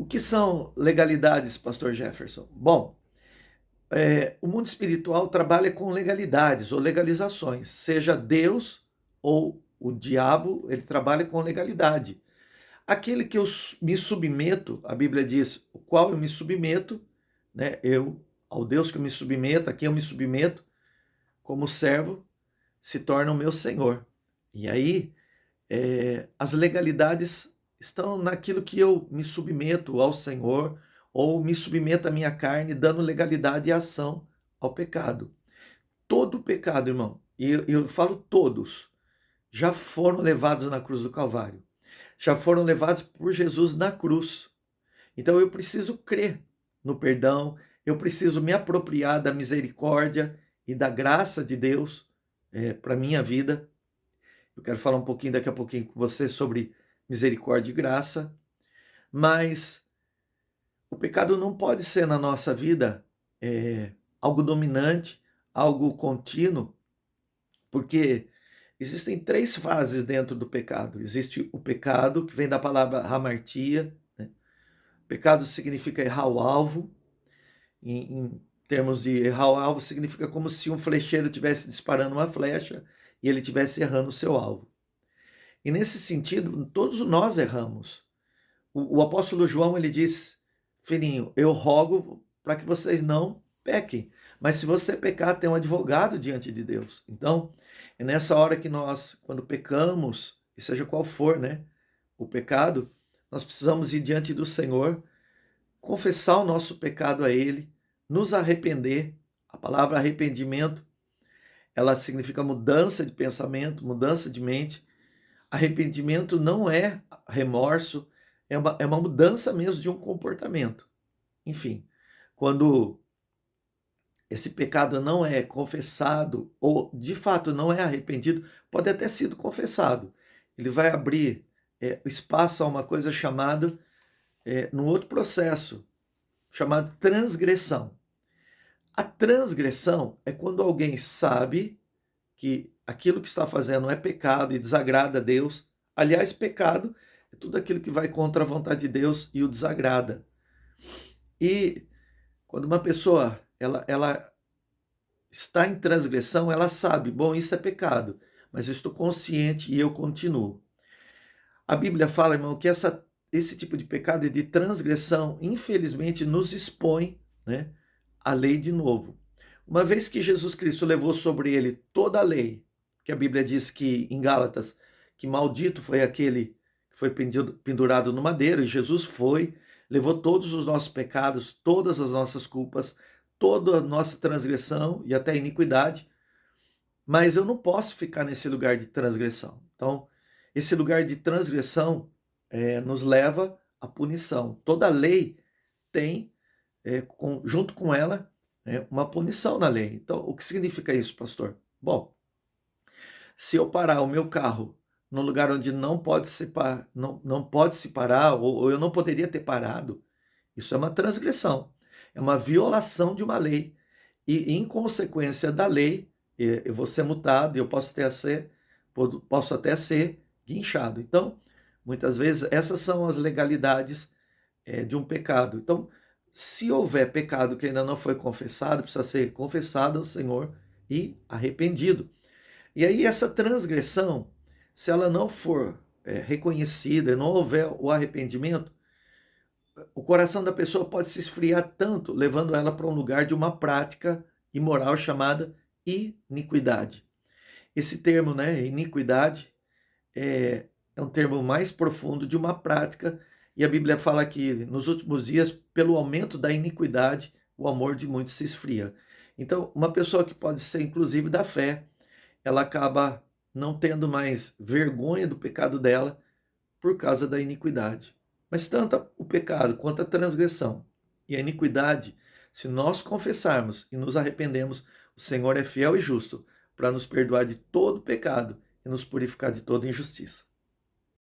O que são legalidades, pastor Jefferson? Bom, o mundo espiritual trabalha com legalidades ou legalizações, seja Deus ou o diabo, ele trabalha com legalidade. Aquele que eu me submeto, a Bíblia diz, o qual eu me submeto, né? Ao Deus que eu me submeto, a quem eu me submeto, como servo, se torna o meu Senhor. E aí, as legalidades estão naquilo que eu me submeto ao Senhor, ou me submeto à minha carne, dando legalidade e ação ao pecado. Todo pecado, irmão, e eu falo todos, já foram levados na cruz do Calvário. Já foram levados por Jesus na cruz. Então eu preciso crer no perdão, eu preciso me apropriar da misericórdia e da graça de Deus para a minha vida. Eu quero falar um pouquinho daqui a pouquinho com você sobre misericórdia e graça, mas o pecado não pode ser na nossa vida algo dominante, algo contínuo, porque existem três fases dentro do pecado. Existe o pecado, que vem da palavra hamartia, né? Pecado significa errar o alvo. Em termos de errar o alvo, significa como se um flecheiro estivesse disparando uma flecha e ele estivesse errando o seu alvo. E nesse sentido, todos nós erramos. O apóstolo João, ele diz, filhinho, eu rogo para que vocês não pequem. Mas se você pecar, tem um advogado diante de Deus. Então, é nessa hora que nós, quando pecamos, e seja qual for, né, o pecado, nós precisamos ir diante do Senhor, confessar o nosso pecado a Ele, nos arrepender. A palavra arrependimento, ela significa mudança de pensamento, mudança de mente. Arrependimento não é remorso, é uma mudança mesmo de um comportamento. Enfim, quando esse pecado não é confessado, ou de fato não é arrependido, pode até ter sido confessado. Ele vai abrir espaço a uma coisa chamada, num outro processo, chamado transgressão. A transgressão é quando alguém sabe que aquilo que está fazendo é pecado e desagrada a Deus. Aliás, pecado é tudo aquilo que vai contra a vontade de Deus e o desagrada. E quando uma pessoa ela está em transgressão, ela sabe, bom, isso é pecado, mas eu estou consciente e eu continuo. A Bíblia fala, irmão, que esse tipo de pecado e de transgressão, infelizmente, nos expõe, né, à lei de novo. Uma vez que Jesus Cristo levou sobre ele toda a lei, que a Bíblia diz que em Gálatas, que maldito foi aquele que foi pendurado no madeiro, e Jesus foi, levou todos os nossos pecados, todas as nossas culpas, toda a nossa transgressão e até iniquidade, mas eu não posso ficar nesse lugar de transgressão. Então, esse lugar de transgressão nos leva à punição. Toda lei tem, junto com ela, uma punição na lei. Então, o que significa isso, pastor? Bom, se eu parar o meu carro num lugar onde não pode se parar, ou eu não poderia ter parado, isso é uma transgressão, é uma violação de uma lei. E, em consequência da lei, eu vou ser multado e eu posso até ser guinchado. Então, muitas vezes, essas são as legalidades de um pecado. Então, se houver pecado que ainda não foi confessado, precisa ser confessado ao Senhor e arrependido. E aí, essa transgressão, se ela não for reconhecida, não houver o arrependimento, o coração da pessoa pode se esfriar tanto, levando ela para um lugar de uma prática imoral chamada iniquidade. Esse termo, né, iniquidade, é um termo mais profundo de uma prática, e a Bíblia fala que nos últimos dias, pelo aumento da iniquidade, o amor de muitos se esfria. Então, uma pessoa que pode ser inclusive da fé, ela acaba não tendo mais vergonha do pecado dela por causa da iniquidade. Mas tanto o pecado quanto a transgressão e a iniquidade, se nós confessarmos e nos arrependemos, o Senhor é fiel e justo para nos perdoar de todo pecado e nos purificar de toda injustiça.